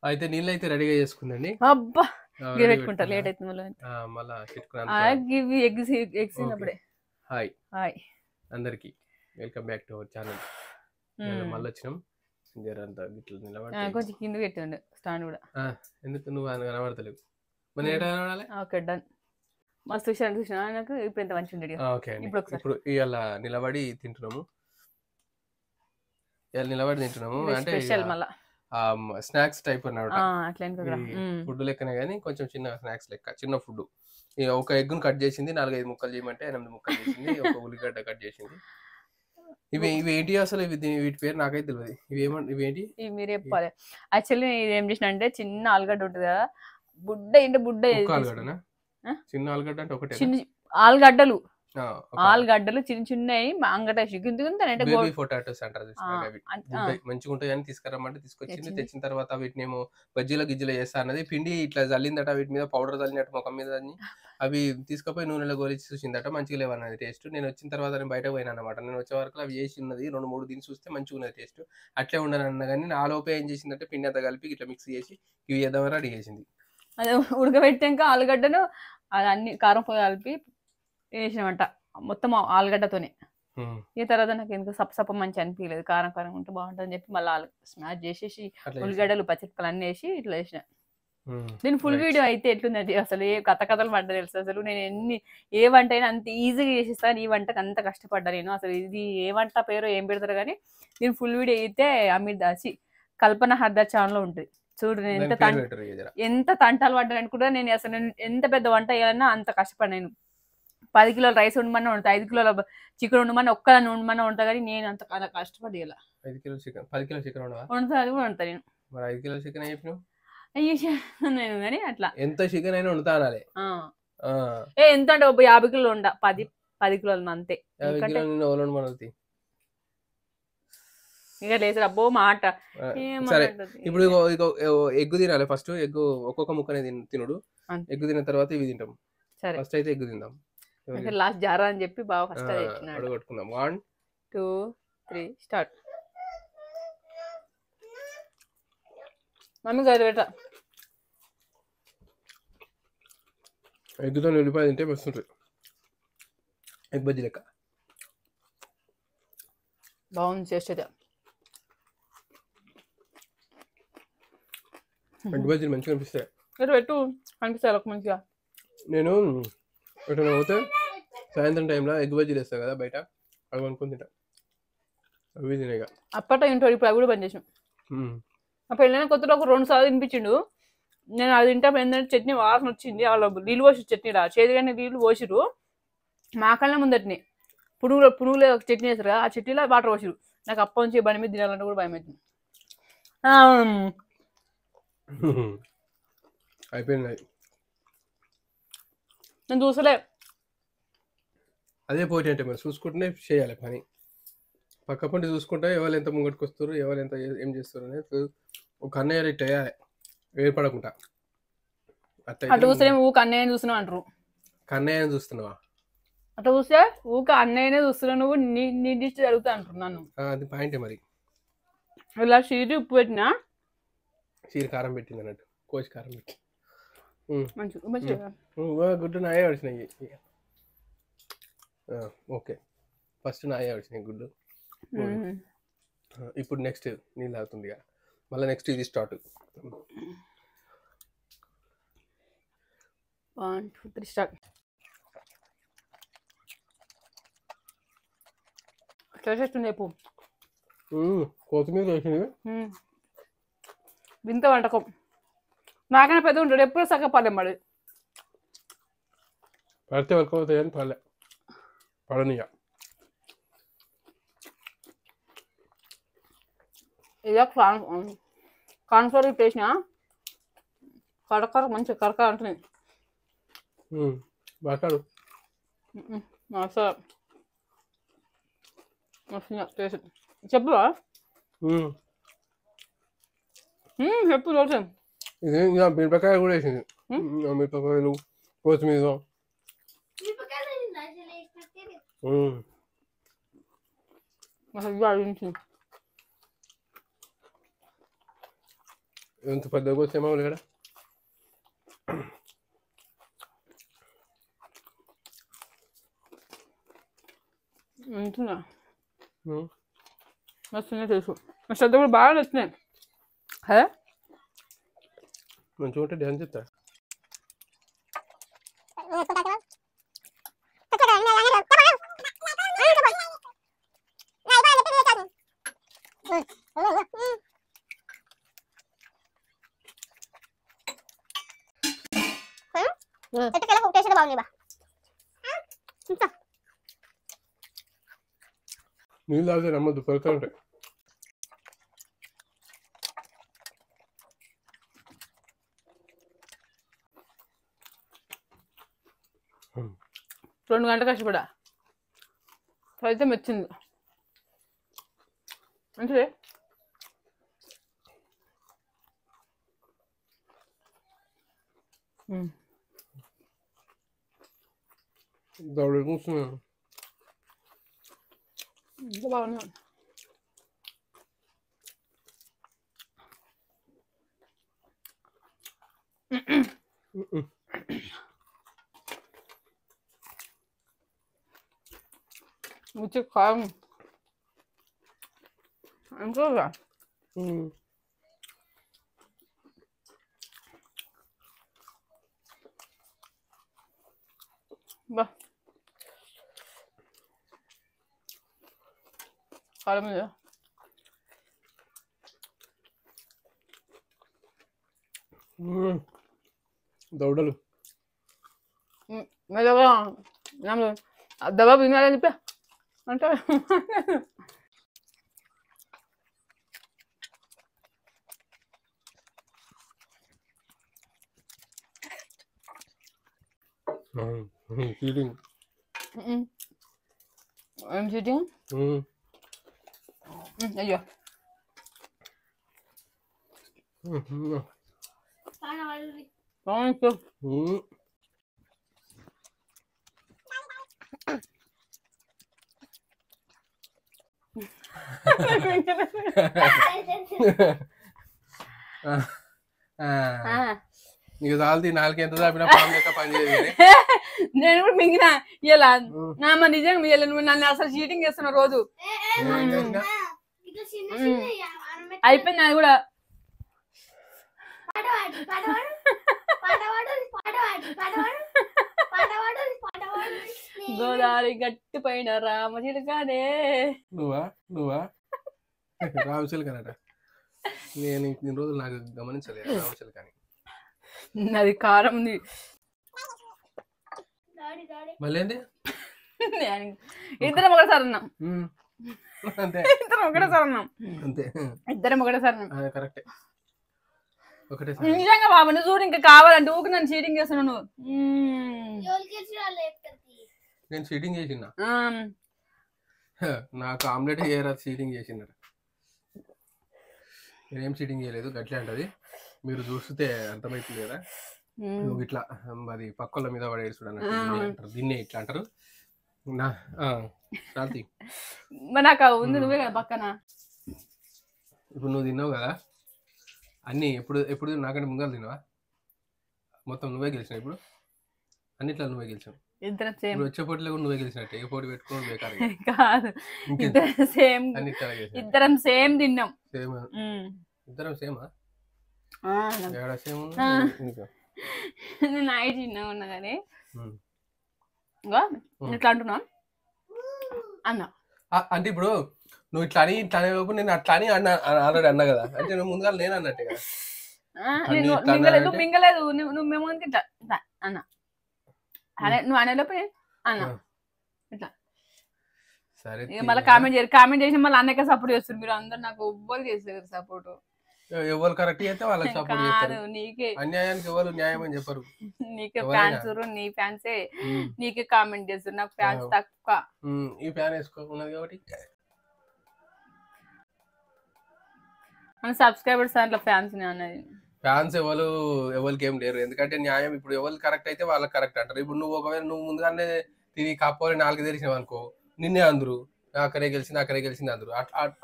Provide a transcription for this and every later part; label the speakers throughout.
Speaker 1: అయితే నీళ్ళైతే రెడీగా చేసుకుందండి.
Speaker 2: అబ్బా గిన్నె
Speaker 1: రెడీ
Speaker 2: పెట్టుకుంటా లేట్
Speaker 1: పెట్టుకున్నా.
Speaker 2: అవుతుంది
Speaker 1: మళ్ళా పెట్టుకున్నాను.
Speaker 2: Give eggs
Speaker 1: okay.
Speaker 2: తిన్నప్పుడే
Speaker 1: హాయ్
Speaker 2: హాయ్
Speaker 1: అందరికి. Welcome back to our channel. మళ్ళీ వచ్చినాం. జరంతా గిట్ల నిలబడితే
Speaker 2: కొంచెం కింద పెట్టండి స్టాండ్ కూడా
Speaker 1: ఎందుకు నువ్వు కనబడతలేవు? మరి ఏట కనబడాలి?
Speaker 2: Okay done. మస్తు చూసిన నాకు ఇప్పుడు ఎంత మంచి ఉండేది.
Speaker 1: ఓకే అండి. ఇప్పుడు ఇవాళ నిలబడి తింటున్నాము. అంటే
Speaker 2: స్పెషల్ మళ్ళా
Speaker 1: స్నాక్స్ టైప్ అన్నమాట.
Speaker 2: అట్లా
Speaker 1: ఫుడ్ లెక్కనే కానీ కొంచెం చిన్న స్నాక్స్ లెక్క, చిన్న ఫుడ్. ఇక ఒక ఎగ్గును కట్ చేసింది, 4-5 ముక్కలు చేయమంటే 8 ముక్కలు చేసింది. ఒక ఉల్లిగడ్డ కట్ చేసింది. ఇవి ఏంటి అసలు? వీటి పేరు నాకైతే తెలియదు. ఇవేంటి
Speaker 2: మీరు చెప్పాలి. యాక్చువల్లీ ఇది ఏం చేసిన అంటే చిన్న ఆలుగడ్డ ఉంటుంది కదా, బుడ్డ
Speaker 1: ఆలుగడ్డనా? చిన్న ఆలుగడ్డ అంటే ఒకటే
Speaker 2: చిన్న ఆలుగడ్డలు చిన్న చిన్నవి అంగటేసి
Speaker 1: పొటాటోస్ అంటారు. మంచిగా ఉంటాయని తీసుకురమ్మంటే తీసుకొచ్చింది. తెచ్చిన తర్వాత వీటినేమో బజ్జీలో గిజ్జీలో చేస్తా అన్నది. పిండి ఇట్లా జల్లిందట, వీటి మీద పౌడర్ జల్లినట్టు ముఖం మీద అవి తీసుకుపోయి నూనెలో గోలిచి చూసిందట. మంచిగా లేవన్నది టేస్ట్. నేను వచ్చిన తర్వాత నేను బయటకు పోయినా అనమాట. నేను వచ్చే వరకు అవి చేసి ఉన్నది 2-3 దీన్ని చూస్తే మంచిగా ఉన్నది టేస్ట్. అట్లే ఉండను అన్న కానీ నా లోపే ఏం చేసిందంటే పిండి అంతా కలిపి ఇట్లా మిక్స్ చేసి ఇవి చేద్దామని రెడీ చేసింది.
Speaker 2: అదే ఉడకబెట్టాక ఆలుగడ్డను అది అన్ని కారం పొడి కలిపి వేసినామంట మొత్తం ఆలుగడ్డతోనే. ఈ తర్వాత నాకు ఎందుకు సప్ప మంచి అనిపించలేదు, కారం కారం ఉంటే బాగుంటుంది అని చెప్పి మళ్ళీ స్మాష్ చేసేసి ఉల్లిగడ్డలు పచ్చిమిరపకాయలు అన్నీ వేసి ఇట్లా వేసిన. నేను ఫుల్ వీడియో అయితే ఎట్లుందండి అసలు ఏ కథలు వంట తెలుసు. అసలు నేను ఏ వంట అయినా అంత ఈజీగా చేసేస్తాను, ఈ వంటకు అంత కష్టపడ్డా నేను. అసలు ఇది ఏ వంట పేరు ఏం పెడతారు కానీ నేను ఫుల్ వీడియో అయితే అమీర్ దాచి కల్పన హర్దర్ ఛానల్లో ఉంటుంది చూడు. నేను ఎంత తంటాలు పడ్డాను కూడా. నేను అసలు ఎంత పెద్ద వంట వేయాలన్నా అంత కష్టపడ్డాను. 10 కిలోల రైస్ ఉండమన్నా ఉంటా, 5 కిలోల చికెన్ ఉండమన్నా ఒక్కదాన్ని ఉండమన్నా ఉంటా, కానీ నేను అంత కష్టపడి
Speaker 1: 5 కిలో చికెన్ 10 కిలో చికెన్
Speaker 2: వండుతా, అది కూడా వండుతా నేను.
Speaker 1: 5 కిలో చికెన్ అయిపోయినావు
Speaker 2: నేను కానీ అట్లా
Speaker 1: ఎంత చికెన్ అయినా వండుతా అనాలి.
Speaker 2: ఎంత అంటే 50 కిలోలు ఉండ, 10 కిలోలు అంతే. ఇక లేదు అబ్బో మాట.
Speaker 1: సరే ఇప్పుడు ఎగ్గు తినాలి. ఫస్ట్ ఎగ్గు ఒక్కొక్క ముక్కనే తినుడు. ఎగ్గు తిన్న తర్వాత ఇవి తింటాం. ఫస్ట్ అయితే ఎగ్గు తిందాం.
Speaker 2: లాస్ట్ జారా అని చెప్పి బాగా ఫస్ట్
Speaker 1: అడగొట్టుకుందాం. 1
Speaker 2: 2 3 స్టార్ట్. మమ్మీ గారు బెట
Speaker 1: ఎగ్గుతో ఉల్లిపాయ తింటే వస్తుంటుంది. ఎగ్ బజ్జీ లెక్క
Speaker 2: బాగుంది చేస్తే.
Speaker 1: ఎగ్ బజ్జీలు మంచిగా అనిపిస్తాయి.
Speaker 2: పెట్టు అనిపిస్తాయి ఒక మంచిగా.
Speaker 1: నేను ఎటు పోతే సాయంత్రం టైంలో ఎగ్ బజ్జీలు వేస్తాను కదా బయట, అవి అనుకుని తింటా. అవి తినేగా
Speaker 2: అప్పట్లో ఇంట్లో ఇప్పుడు అవి కూడా బంద్ చేసాం. ఆ పెళ్ళైన కొత్తలో ఒక 2 సార్లు తినిపించిండు. నేను అది తింటే ఏంటంటే చట్నీ వాసన వచ్చింది. వాళ్ళు నీళ్ళు పోసి చట్నీ చేదుగానే నీళ్ళు పోసిరు మా కళ్ళ ముందటిని. పునుగులో చట్నీ వేస్తారు కదా, ఆ చట్నీలో వాటర్ పోసిరు. నాకు అప్పటి నుంచి బండి మీద తినాలంటే కూడా భయం అవుతుంది.
Speaker 1: అయిపోయింది.
Speaker 2: నేను చూసలే.
Speaker 1: అదే పోటీ అంటే మరి చూసుకుంటూనే చేయాలి పని. పక్క పండి చూసుకుంటే ఎవరు ఎంత ముంగట్టుకు వస్తారు, ఎవరు ఎంత ఏం చేస్తారు అనేది ఒక అన్నయ్య రేట్ వేయాలి, ఏర్పడకుండా.
Speaker 2: అట్లా చూస్తే ఊక అన్నయ్యని చూస్తున్నావు అంటారు.
Speaker 1: కన్నయ్యని చూస్తున్నావా?
Speaker 2: అట్లా చూస్తే ఊక అన్నయ్యనే చూస్తున్నావు, నువ్వు నీ డిష్ జరుగుతా అంటారు నన్ను.
Speaker 1: అది పాయింటే మరి.
Speaker 2: ఇలా చీరి ఉప్పు పెట్టినా,
Speaker 1: చీర కారం పెట్టింది అన్నట్టు, కోసి కారం పెట్టి
Speaker 2: మంచిగా
Speaker 1: గుడ్డు నాయే వచ్చినాయి. ఓకే ఫస్ట్ నాయే వచ్చినాయి గుడ్డు. ఇప్పుడు నెక్స్ట్ నీళ్ళు అవుతుంది ఇక, మళ్ళీ నెక్స్ట్ ఇది స్టార్ట్.
Speaker 2: 1 2 3 స్టార్ట్. చేసేస్తుంది చెప్పు.
Speaker 1: కొత్తిమీర వేసింది.
Speaker 2: వింత వంటకం. నాకైనా పెద్ద ఉంటాడు, ఎప్పుడు సగం పడలేం పడి
Speaker 1: పడితే వరకు అవుతాయి అని పడనియా.
Speaker 2: ఇదే కాన్ఫ్లవర్ వేసిన కడకర మంచిగా కరకర అంటున్నాయి.
Speaker 1: మాట్లాడు
Speaker 2: చెప్పురా చెప్పు రోజు.
Speaker 1: ఇది మిరపకాయ కూడా వేసింది. మిరపకాయలు, కొత్తిమీర. ఎంత పెద్దగా వచ్చేమో ఉల్లిగడ్డ.
Speaker 2: ఉంటున్నా వస్తున్నాయి తెలుసు శ్రద్ధ కూడా బాగా వచ్చినాయి అదే
Speaker 1: మంచిగా ఉంటే డ్యాన్స్ చేస్తా. నీళ్ళు తాగితే నమ్మద్దు, పలుతా ఉంటాయి.
Speaker 2: రెండు గంటల కష్టపడా ఫలితం వచ్చింది అంటే
Speaker 1: దౌడ కూర్చున్నాను.
Speaker 2: ఇంకా బాగున్నా వచ్చి కారం ఇంకా బా కారం మీద
Speaker 1: దౌడలు
Speaker 2: మెల్లగా దెబ్బ వినాలని చెప్పా అంటే
Speaker 1: చీటింగ్.
Speaker 2: ఏం చీటింగ్ అయ్యో
Speaker 1: నీకు తాల్ది నాలుగు ఎంత తాపినా పాము లెక్క పనిచేయదు.
Speaker 2: నేను కూడా మింగిన ఇలా నామ నిజంగా ఇలా నువ్వు నన్ను అసలు చీటింగ్ చేస్తున్నా రోజు అయిపోయింది అది కూడా గోదావరి గట్టి పైన రామ చిలుకనే
Speaker 1: నువ్వా రామచిలుకనట. నేను ఇన్ని రోజులు నాకు గమనించలేదు రామచిలుకని.
Speaker 2: అది కారం ఉంది
Speaker 1: మళ్ళీ ఏంటి
Speaker 2: ఇద్దరం ఒకటేసారి అన్నాం
Speaker 1: అంతే
Speaker 2: ఇద్దరం ఒకటేసారి అన్నాం
Speaker 1: అంతే
Speaker 2: ఇద్దరం ఒకటేసారి అన్నాం
Speaker 1: కరెక్టే ఒకటే
Speaker 2: నిజంగా బాబు నువ్వు చూడు ఇంకా కావాలంటే ఊరికి నన్ను చీటింగ్ చేస్తున్నావు నువ్వు.
Speaker 1: నేను చీటింగ్ చేసిన నాకు ఆమ్లెట్ చేయరా చీటింగ్ చేసినారు. నేనేం చీటింగ్ చేయలేదు గట్లే అంటది. మీరు చూస్తే అర్థమవుతుంది కదా. నువ్వు ఇట్లా అది పక్కల మీద పడేది చూడన్నట్టు దీన్నే ఇట్లా అంటారు. శాంతి
Speaker 2: నాకు ఉంది నువ్వే కదా పక్కన.
Speaker 1: ఇప్పుడు నువ్వు తిన్నావు కదా అన్నీ. ఎప్పుడు నాకంటే ముంగలు తిన్నావా? మొత్తం నువ్వే గెలిచినావు. ఇప్పుడు అన్నిట్లో నువ్వే గెలిచావు. ఇప్పుడు వచ్చే పోటీలో కూడా నువ్వే గెలిచినట్టే. ఏ పోటీ పెట్టుకోవడం బేకారు
Speaker 2: కాదు. ఇద్దరం సేమ్ తిన్నాం.
Speaker 1: సేమ్ ఇద్దరం సేమా? సేమ్
Speaker 2: నేను నైట్ చిన్నగా ఉన్నా కానీ ఇంకా ఇట్లా అంటున్నా అన్నా.
Speaker 1: అంటే ఇప్పుడు నువ్వు ఇట్లా అని ఇట్లా అనేలోపు నేను అట్లా అని ఆల్రెడీ అన్నా కదా. అంటే నువ్వు ముందుగా నేను అన్నట్టే కదా.
Speaker 2: నువ్వు మింగలేదు నువ్వు మేము ఇట్లా అన్నా అదే నువ్వు అనేలోపు అన్నా ఇట్లా.
Speaker 1: సరే
Speaker 2: మళ్ళీ కామెంట్ చేసి మళ్ళీ అన్నకే సపోర్ట్ చేస్తారు. మీరు అందరు నాకు ఎవ్వరు చేస్తారు సపోర్ట్.
Speaker 1: ఎవరు కరెక్ట్ అయితే వాళ్ళకి సపోర్ట్ చేస్తారు.
Speaker 2: నీకే
Speaker 1: అన్యాయానికి ఎవరు న్యాయం అని చెప్పరు.
Speaker 2: నీకే ఫ్యాన్స్ నీ ఫ్యాన్సే నీకే కామెంట్ చేస్తారు. నాకు ఫ్యాన్స్ తక్కువ.
Speaker 1: ఈ ఫ్యాన్ వేసుకోకున్నది కాబట్టి
Speaker 2: మన సబ్స్క్రైబర్స్ దాంట్లో ఫ్యాన్స్ అన్నది.
Speaker 1: ఫ్యాన్స్ ఎవరికి ఏం లేరు. ఎందుకంటే న్యాయం ఇప్పుడు ఎవరు కరెక్ట్ అయితే వాళ్ళకి కరెక్ట్ అంటారు. ఇప్పుడు నువ్వు ఒకవేళ నువ్వు ముందుగానే తిరిగి కాపోవాలి 4 తెలిసినావు అనుకో నిన్నే అందరు అక్కడే గెలిచింది అందరు.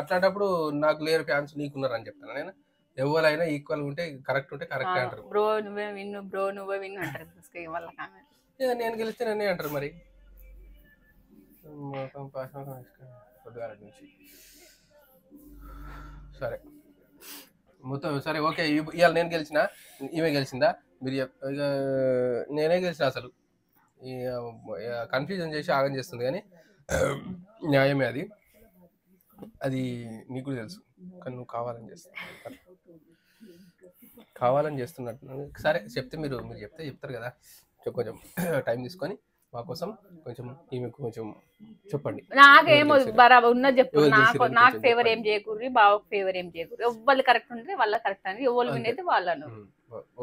Speaker 1: అట్లాంటప్పుడు నాకు లేరు ఫ్యాన్స్ నీకున్నారు అని చెప్తాను నేను. ఎవరైనా ఈక్వల్ ఉంటే కరెక్ట్ ఉంటే కరెక్ట్ అంటారు.
Speaker 2: బ్రో నువ్వే విన్ను, బ్రో నువ్వే విన్ను అంటారు వాళ్ళ కామెంట్.
Speaker 1: నేను గెలిస్తే నన్నే అంటారు మరి. పొద్దుగాల నుంచి సరే మొత్తం సరే ఓకే. ఇవాళ నేను గెలిచిన, ఈమె గెలిచిందా? మీరు ఇక నేనే గెలిచిన. అసలు కన్ఫ్యూజన్ చేసి ఆగం చేస్తుంది, కానీ న్యాయమే అది. అది నీకు కూడా తెలుసు, కానీ నువ్వు కావాలని చేస్తున్నావు, కావాలని చేస్తున్నట్టు. సరే చెప్తే మీరు చెప్తే చెప్తారు కదా, కొంచెం టైం తీసుకొని మా కోసం కొంచెం ఈమెకు కొంచెం చెప్పండి.
Speaker 2: నాకేమో బరాబర్ ఉన్నది చెప్పు. నాకు ఫేవర్ ఏం చేయకూరి, బావకు ఫేవర్ ఏం చేయకూరి. ఎవ్వరు కరెక్ట్ ఉంటే వాళ్ళ కరెక్ట్ అని, ఎవరు వినేది వాళ్ళను.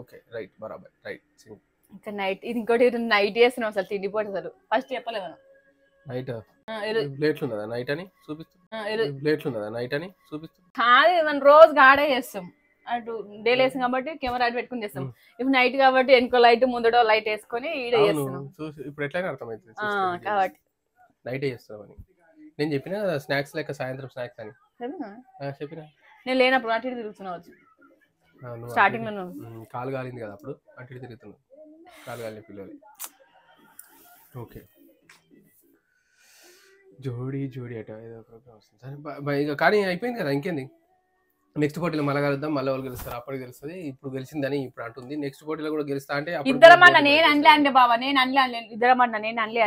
Speaker 1: ఓకే రైట్, బరాబర్ రైట్.
Speaker 2: ఇంకా నైట్ ఇంకోటి నైట్ చేస్తున్నాం అసలు తిండిపోటు. అసలు ఫస్ట్ చెప్పలేదు
Speaker 1: నైట్ ప్లేట్లు ఉన్నదా నైట్ అని చూపిస్తుంది, ప్లేట్లు ఉన్నదా నైట్ అని చూపిస్తుంది.
Speaker 2: కాదు మనం రోజు గాడే చేస్తాం, అటు డే లేసాం కాబట్టి కెమెరా అటు పెట్టుకుని చేస్తాం. ఇప్పుడు నైట్ కాబట్టి వెనుకో లైట్ ముందడో లైట్ వేసుకొని ఈడ చేస్తున్నాం.
Speaker 1: ఇప్పుడు ఎట్లయినా అర్థమైతుంది
Speaker 2: కాబట్టి
Speaker 1: నైటే చేస్తామని. నేను చెప్పిన స్నాక్స్ లెక్క సాయంత్రం స్నాక్స్ అని చెప్పిన.
Speaker 2: నేను లేనప్పుడు అటు ఇటు తిరుగుతున్నావు. స్టార్టింగ్ లో
Speaker 1: కాలు కాలింది కదా అప్పుడు అటు ఇటు తిరుగుతున్నావు, కాలు కాలిన పిల్లలు. ఓకే జోడి అట ఏదో ప్రోగ్రామ్ వస్తుంది ఇక, కానీ అయిపోయింది కదా, ఇంకేంది. నెక్స్ట్ పోటీలో మళ్ళీ కలుద్దాం, మళ్ళీ వాళ్ళు గెలుస్తారు, అప్పుడు గెలుస్తుంది. ఇప్పుడు గెలిచిందని ఇప్పుడు అంటుంది, నెక్స్ట్ పోటీలో కూడా గెలుస్తా అంటే
Speaker 2: ఇద్దరం అన్న. నేను అనలే అండి బాబా, నేను అనలే, ఇద్దరం అన్న. నేను అనలే.